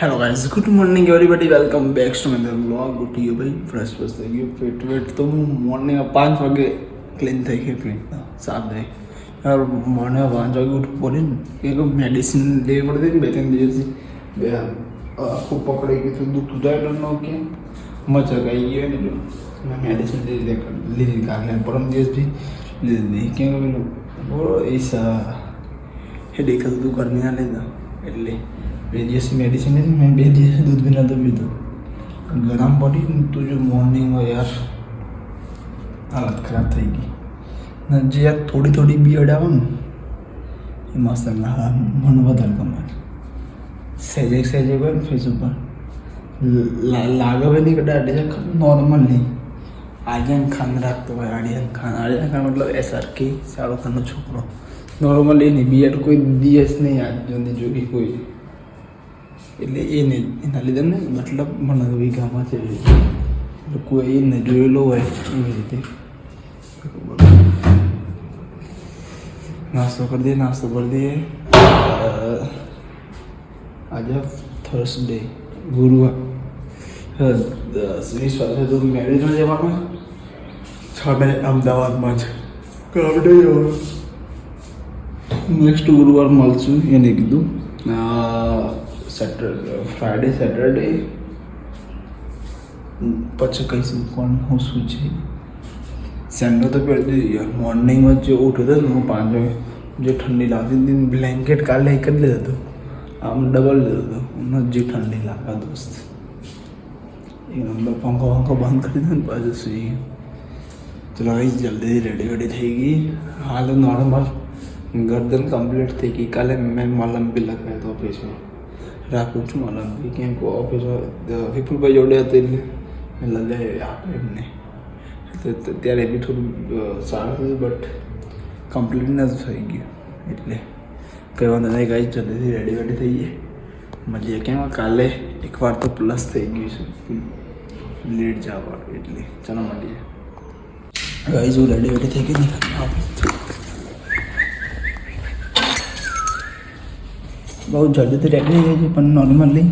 Hello guys, good morning everybody, welcome back to my vlog. उठी गयो भाई, fresh fresh થઈ ગયો, પેટ તો મોર્નિંગ 5 વાગે ક્લીન થઈ ગઈ, પેટ સાફ થઈ યાર। મોર્નિંગ 5 વાગે ઉઠવું પડે ને, કે મેડિસિન લેવી પડતી ને 2-3 દિવસથી બે ખૂબ પકડાઈ ગયું હતું, દુખતું જાય ન કે મચર આવી ગયો ને મેં મેડિસિન લીધી કાલે પરમ દિવસ બી લીધી કેમ બોલો એસા હેડેક હતું ઘરના લીધા એટલે 2 દિવસની મેડિસિન હતી। મેં 2 દિવસ दूध भी नहोतो पीतो, गरम पड़ी तो जो मॉर्निंग में यार हालत खराब થઈ ગઈ ને। જે યાર થોડી થોડી બીયડ આવે ને એ મસ્ત મને વધારે ગમે। સહેજે સહેજે હોય ને ફેસ ઉપર લાગે ભાઈ નહીં કદાચ નોર્મલી આર્યન ખાન રાખતો હોય। આર્યન ખાન મતલબ SRK શાહરુખ ખાનનો છોકરો નોર્મલી એની બીયડ કોઈ દિવસ નહીં આજ સુધી જોઈ કોઈ, એટલે એ નહીં એના લીધે ને મતલબ મને વીઘામાં છે કોઈ એને જોયેલો હોય એવી રીતે। નાસ્તો કરી દઈએ। આજે થર્સડે ગુરુવાર 20 વાગે તો મેરેજમાં જવાનું, 6 અમદાવાદમાં જ કાવડે જવાનું। નેક્સ્ટ ગુરુવાર મળશું એને કીધું। ફ્રાઈડે સેટરડે પછી કહીશું કોણ હું શું છે। સેન્ડો તો પહેરી દીધી મોર્નિંગમાં જે ઉઠ્યો હતો ને હું 5 વાગે, જે ઠંડી લાગતી હતી બ્લેન્કેટ કાલે એક જ લીધો હતો, આમ ડબલ લીધો હતો, જે ઠંડી લાગે દોસ્ત એ નંબર પંખો બંધ કરી દો ને પાછું સુઈ ગયો। ચલો ભાઈ જલ્દી રેડી થઈ ગઈ। હાલ નોર્મલ ગરદન કમ્પ્લીટ થઈ ગઈ। કાલે મેં મલમ બી લગાવ્યો હતો ઓફિસમાં, રાખું છું મલમ બી કેમ કે ઓફિસમાં વિપુલભાઈ જોડે હતો એટલે મેં લગાવી આપે એમને, ત્યારે બી થોડું સારું થયું બટ કમ્પ્લીટ નથી થઈ ગયું, એટલે કંઈ વાંધો નહીં ગાઈ જલ્દીથી રેડી થઈ ગઈ। મળીએ કેમ કાલે એકવાર તો પ્લસ થઈ ગયું છે લેટ જવાનું, એટલે ચાલો મળીએ ગાઈઝ। હું રેડી થઈ ગઈ બહુ જલ્દીથી રેડી થઈ ગઈ છે, પણ નોર્મલી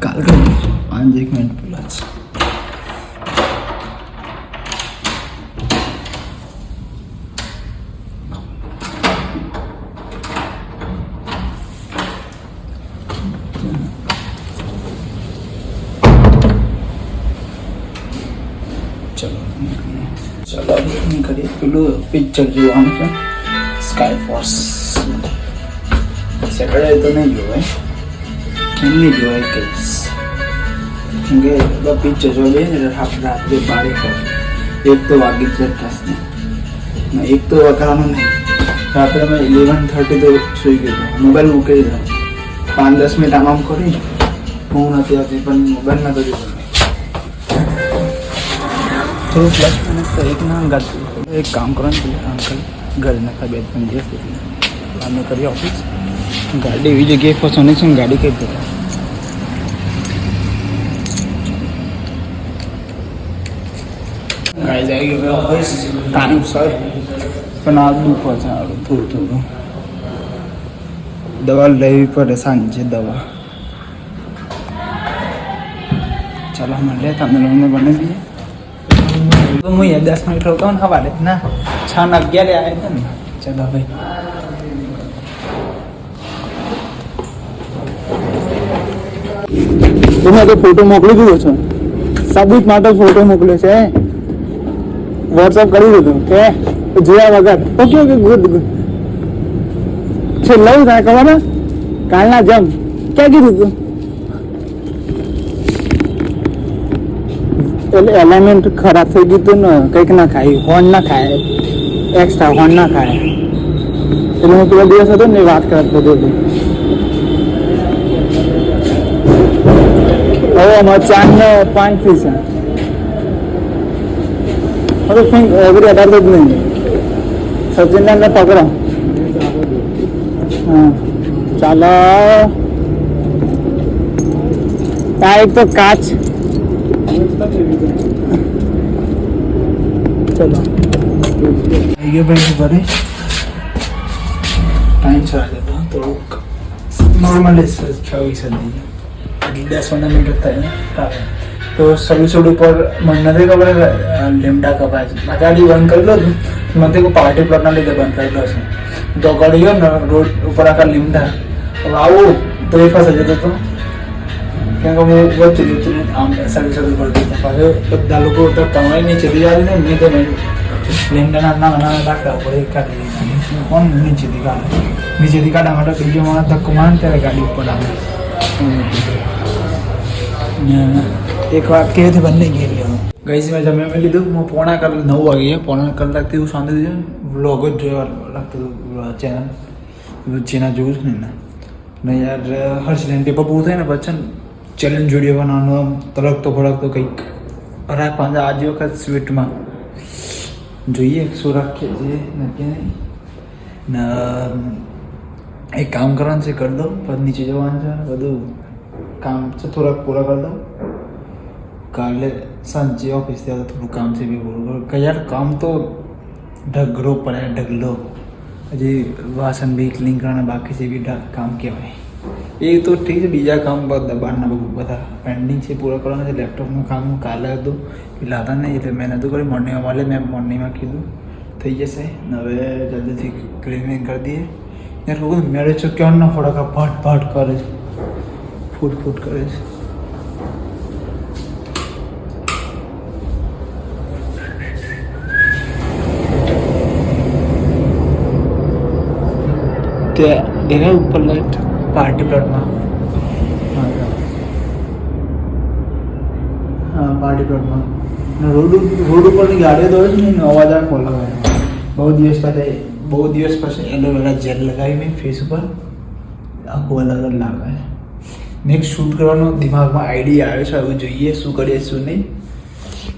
કાલ કરી દઈશું 5 મિનિટ પહેલાં જ। ચલો કરીએ પેલું પિક્ચર જોવાનું છે સ્કાય ફોર્સ। સેટરડે તો નહીં જોવાય, કેમ નહીં જોવાય કહીશ, કેમ કે પિક્ચર જોવા બે ને રાત્રે 12 એક તો વાગી જ થશે ને, એક તો વગાડવાનું નહીં। રાત્રે મેં 11:30 તો સુઈ ગયો, મોબાઈલ મૂકી દીધો, 5-10 મિનિટ આમ કરી હું નથી આવતી, પણ મોબાઈલ નતો જોતો થોડું પ્લસ માઇનસ તો એક ના અંગાતું। એક કામ કરો ને અંકલ ઘરે નખા 2-3 દિવસ એટલે અમે કરીએ ઓફિસ। ગાડી એવી જગ્યાએ ફસવાની છે ને ગાડી કઈ જતા ગાડી આવી ગયો ઓફિસ ટાઈમ સર, પણ આ દુખો છે થોડું દવા લેવી પડે સાંજે દવા। ચાલો મળીએ, તમે લોકોને બની દઈએ તો હું 10 મિનિટ રોકતો ને સવારે ના 6 ને 11 આવ્યા હતા ને। ચાલો ભાઈ તમે તો ફોટો મોકલી દીધો છે, સાબિત માટે ફોટો મોકલ્યો છે, વોટ્સઅપ કરી દીધો કે જોયા વગર। ઓકે ગુડ છે। લઉં થાય ખબર કાલના જમ ક્યાં કીધું તું, એટલે એલાઇનમેન્ટ ખરાબ થઈ ગયું હતું ને, કંઈક ના ખાય હોર્ન ના ખાય, એક્સ્ટ્રા હોર્ન ના ખાય, એટલે હું પેલો દિવસ હતો ને વાત કરતો હતો। હવે અમારે 4:05 છે, હવે એવરી 18 જ નહીં। સચિનને મેં પકડો, હા ચાલો। આ એક તો કાચ, ચલો આવી ગયો ભાઈ ઘરે। ટાઈમ છે આજે તો થોડુંક नॉर्मल 26 હતી 10 મિનિટ થાય કાલે તો સબસ્ટિટ્યુટ ઉપર મને નથી ખબર લીમડા કપાય છે આ ગાડી બંધ કરી લો મને કોઈ પાર્ટી પ્લોટના લીધે બંધ કરેલો છે તો ગાડી ગયો ને રોડ ઉપર આખા લીમડા હવે આવું તો એ ફસાઈ જતો હતો કેમ કે હું વચ્ચે જતું આમ સબસ્ટિટ્યુટ પર જતો પાછું બધા લોકો તો કમાઈને ચડી જાય ને મેં તો લીમડાના નાના લાકડા ઉપર એક કાઢી લીધા કોણ નીચેથી કાઢવા માટે બીજો માણસ ધક્કો મારે ત્યારે ગાડી ઉપર આવે એક વાર કેવી બંને ગયેલી હવે ગઈ મેં જમ્યા લીધું હું 9 વાગે 9 કલાકથી હું શાંતિ વ્લોગ જ જોવા લાગતું ચેનલ જેના જોઉં છું ને યાર હર્ષલેન પેપર પૂરું થાય ને પછી ચેલેન્જ વિડીયો બનાવવાનો તરકતો ભડકતો કંઈક અરે પાંચ આજે વખત સ્વીટમાં જોઈએ શું રાખીએ છીએ નક્કી નહીં ને એક કામ કરવાનું છે કરી દો પછી નીચે જવાનું છે બધું કામ છે થોડાક પૂરા કરી દો કાલે સાંજે ઓફિસ ત્યાં થોડું કામ છે બી પૂરું કે યાર કામ તો ઢગલો પડે ઢગલો હજી વાસણ બી ક્લીન કરવાના બાકી છે બી કામ કહેવાય એ તો ઠીક છે બીજા કામ દબાણના બધા પેન્ડિંગ છે પૂરા કરવાના છે લેપટોપનું કામ કાલે હતું પેલા હતા નહીં એટલે મેં નહોતું કર્યું મોર્નિંગમાં મળે મેં મોર્નિંગમાં કીધું થઈ જશે ને હવે જલ્દીથી ક્લિનિંગ કરી દઈએ યાર લોકો મેળે છો ક્યાં ના ફોડાકા ભટ કરે છે ફૂટ કરે છે ત્યાં દેખાય ઉપર લાઈટ પાર્ટી પ્લોટમાં હા પાર્ટી પ્લોટમાં રોડ ઉપરની ગાડીઓ દોડે છે ને અવાજ આ ખોલાવે બહુ દિવસ પછી એલોવેરા જેલ લગાવીને ફેસ ઉપર આખું અલગ લાગે નેક્સ્ટ શૂટ કરવાનો દિમાગમાં આઈડિયા આવે છે હવે જોઈએ શું કરીએ શું નહીં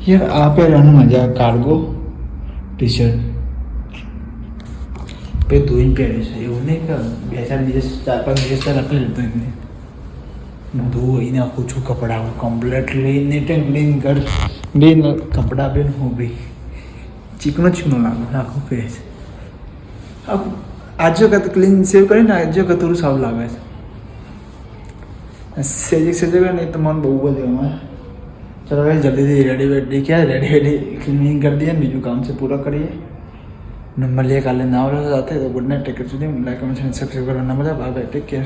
યાર આ પહેરવાનું મજા કાર્ગો ટી શર્ટ पे ધોઈને પહેરે છે એવું નહીં કે 4-5 દિવસ પહેલાં પહેરતો એમને ધોઈને આખું છું કપડાં કમ્પ્લેટ લઈને ક્લીન લઈને કપડાં પહેર હું ભાઈ ચીકણો લાગે આખું પહેરે છે આખું આજે વખત ક્લીન સેવ કરીને આજે વખત થોડું સારું લાગે છે સેજ કરે ને તો મને બહુ બધું ગમે ચલો ભાઈ જલ્દીથી રેડી ક્લિનિંગ કરી દઈએ ને બીજું કામ છે પૂરા કરીએ ને મળીએ કાલે ના સાથે તો ગુડ નાઇટ ટેક કેર સુધી લાઈક કમેન્ટ સબસ્ક્રાઈબ કરવાના મજા બાય ટેક કેર